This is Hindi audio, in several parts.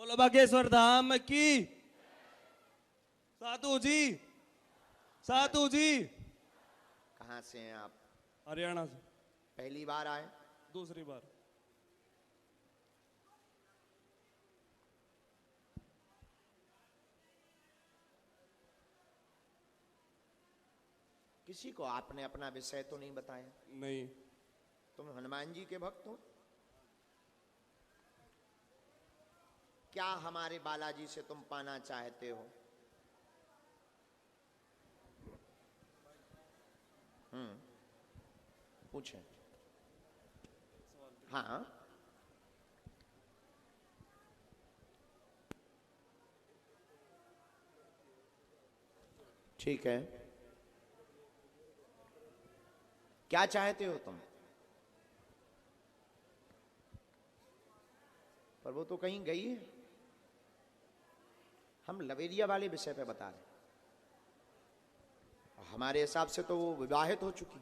बोलो बागेश्वर धाम की। साधु जी, साधु जी। कहाँ से हैं आप? हरियाणा से। पहली बार आए? दूसरी बार। किसी को आपने अपना विषय तो नहीं बताया? नहीं। तुम हनुमान जी के भक्त हो? क्या हमारे बालाजी से तुम पाना चाहते हो? पूछें। हाँ, ठीक है। क्या चाहते हो तुम? पर वो तो कहीं गई है। हम लवेरिया वाले विषय पे बता रहे। हमारे हिसाब से तो वो विवाहित हो चुकी,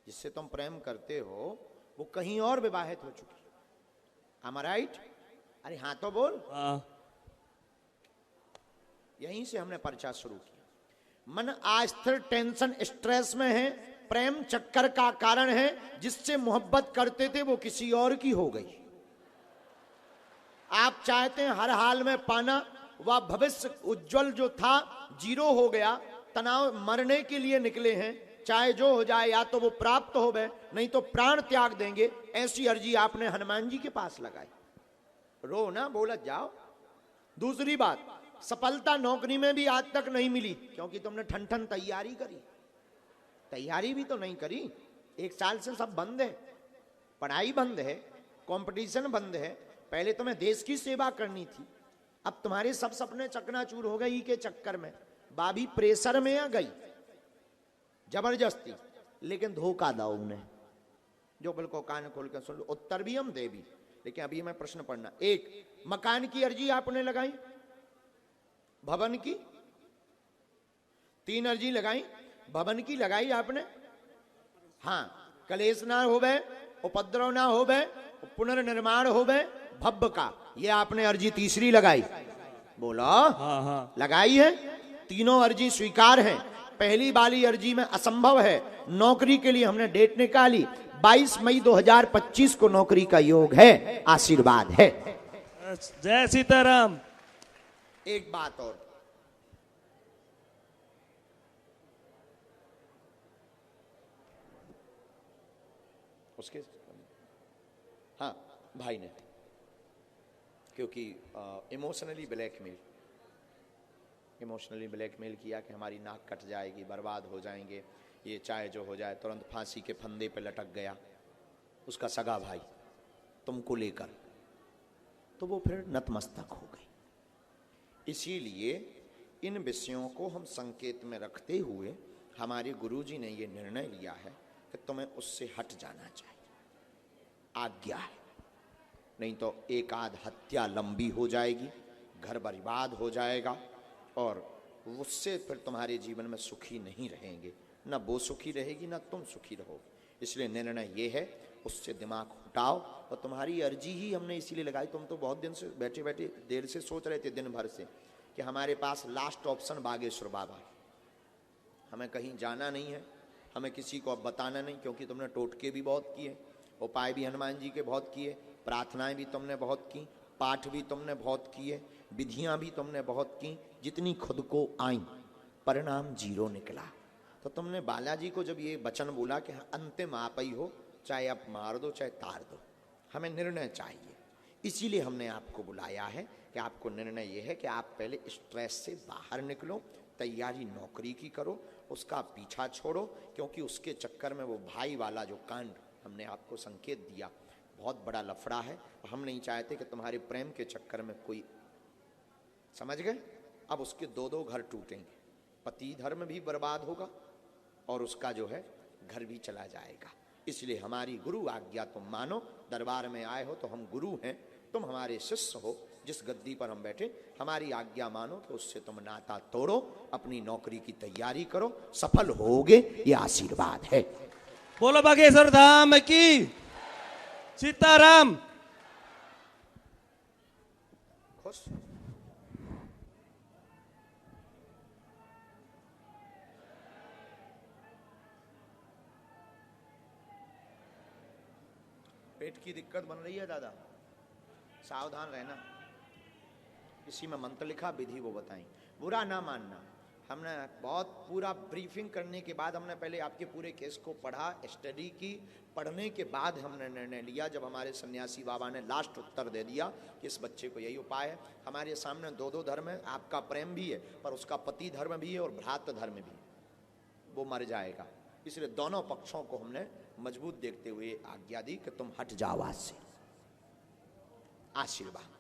जिससे तुम प्रेम करते हो वो कहीं और विवाहित हो चुकी। Am I right? अरे हाँ तो बोल। हाँ। यहीं से हमने पर्चा शुरू किया। मन अस्थिर, टेंशन, स्ट्रेस में है, प्रेम चक्कर का कारण है। जिससे मोहब्बत करते थे वो किसी और की हो गई। आप चाहते हैं हर हाल में पाना, वह भविष्य उज्जवल जो था जीरो हो गया। तनाव, मरने के लिए निकले हैं। चाहे जो हो जाए, या तो वो प्राप्त हो गए, नहीं तो प्राण त्याग देंगे। ऐसी अर्जी आपने हनुमान जी के पास लगाई। रो ना, बोलत जाओ। दूसरी बात, सफलता नौकरी में भी आज तक नहीं मिली, क्योंकि तुमने ठन ठन तैयारी करी। तैयारी भी तो नहीं करी। 1 साल से सब बंद है, पढ़ाई बंद है, कंपटीशन बंद है। पहले तुम्हें देश की सेवा करनी थी। अब तुम्हारे सब सपने चकनाचूर हो गई के चक्कर में भाभी प्रेशर में आ गई जबरदस्ती। लेकिन धोखा दो उन्हें। जो बिल्कुल कान खोल कर सुन लो, उत्तर भी हम दे भी। लेकिन अभी मैं प्रश्न पढ़ना। 1, मकान की अर्जी आपने लगाई, भवन की। 3 अर्जी लगाई, भवन की लगाई आपने। हाँ, कलेश ना होवे, उपद्रव ना होवे, पुनर्निर्माण होवे, भव्य का, ये आपने अर्जी तीसरी लगाई। बोलो। हाँ हाँ। लगाई है। तीनों अर्जी स्वीकार है। पहली वाली अर्जी में असंभव है। नौकरी के लिए हमने डेट निकाली। 22 मई 2025 को नौकरी का योग है। आशीर्वाद है। जय सीताराम। एक बात और, उसके हाँ भाई ने, क्योंकि इमोशनली ब्लैकमेल किया कि हमारी नाक कट जाएगी, बर्बाद हो जाएंगे, ये चाहे जो हो जाए। तुरंत फांसी के फंदे पे लटक गया उसका सगा भाई तुमको लेकर। तो वो फिर नतमस्तक हो गई। इसीलिए इन विषयों को हम संकेत में रखते हुए हमारे गुरुजी ने ये निर्णय लिया है कि तुम्हें उससे हट जाना चाहिए। आज्ञा है, नहीं तो एक आध हत्या लंबी हो जाएगी, घर बर्बाद हो जाएगा, और उससे फिर तुम्हारे जीवन में सुखी नहीं रहेंगे। ना वो सुखी रहेगी, ना तुम सुखी रहोगे। इसलिए निर्णय ये है, उससे दिमाग हटाओ। और तुम्हारी अर्जी ही हमने इसीलिए लगाई। तुम तो बहुत दिन से बैठे बैठे देर से सोच रहे थे, दिन भर से, कि हमारे पास लास्ट ऑप्शन बागेश्वर बाबा है। हमें कहीं जाना नहीं है, हमें किसी को अब बताना नहीं, क्योंकि तुमने टोटके भी बहुत किए, उपाय भी हनुमान जी के बहुत किए, प्रार्थनाएं भी तुमने बहुत की, पाठ भी तुमने बहुत किए, विधियां भी तुमने बहुत की। जितनी खुद को आई, परिणाम जीरो निकला। तो तुमने बालाजी को जब ये वचन बोला कि अंतिम आप ही हो, चाहे आप मार दो चाहे तार दो, हमें निर्णय चाहिए। इसीलिए हमने आपको बुलाया है कि आपको निर्णय ये है कि आप पहले स्ट्रेस से बाहर निकलो, तैयारी नौकरी की करो, उसका पीछा छोड़ो। क्योंकि उसके चक्कर में वो भाई वाला जो कांड हमने आपको संकेत दिया, बहुत बड़ा लफड़ा है। हम नहीं चाहते कि तुम्हारे प्रेम के चक्कर में कोई, समझ गए? अब उसके 2 घर टूटेंगे, पति धर्म भी बर्बाद होगा और उसका जो है घर भी चला जाएगा। इसलिए हमारी गुरु आज्ञा तुम मानो। दरबार में आए हो तो हम गुरु हैं, तुम हमारे शिष्य हो। जिस गद्दी पर हम बैठे, हमारी आज्ञा मानो कि उससे तुम नाता तोड़ो, अपनी नौकरी की तैयारी करो, सफल होगे, ये आशीर्वाद है। बोलो बागेश्वर धाम की। सीताराम। खुश। पेट की दिक्कत बन रही है दादा, सावधान रहना। इसी में मंत्र लिखा, विधि वो बताई, बुरा ना मानना। हमने बहुत पूरा ब्रीफिंग करने के बाद हमने पहले आपके पूरे केस को पढ़ा, स्टडी की। पढ़ने के बाद हमने निर्णय लिया, जब हमारे सन्यासी बाबा ने लास्ट उत्तर दे दिया कि इस बच्चे को यही उपाय है। हमारे सामने दो दो धर्म है, आपका प्रेम भी है पर उसका पति धर्म भी है और भ्रात धर्म भी है, वो मर जाएगा। इसलिए दोनों पक्षों को हमने मजबूत देखते हुए आज्ञा दी कि तुम हट जाओ आज से। आशीर्वाद।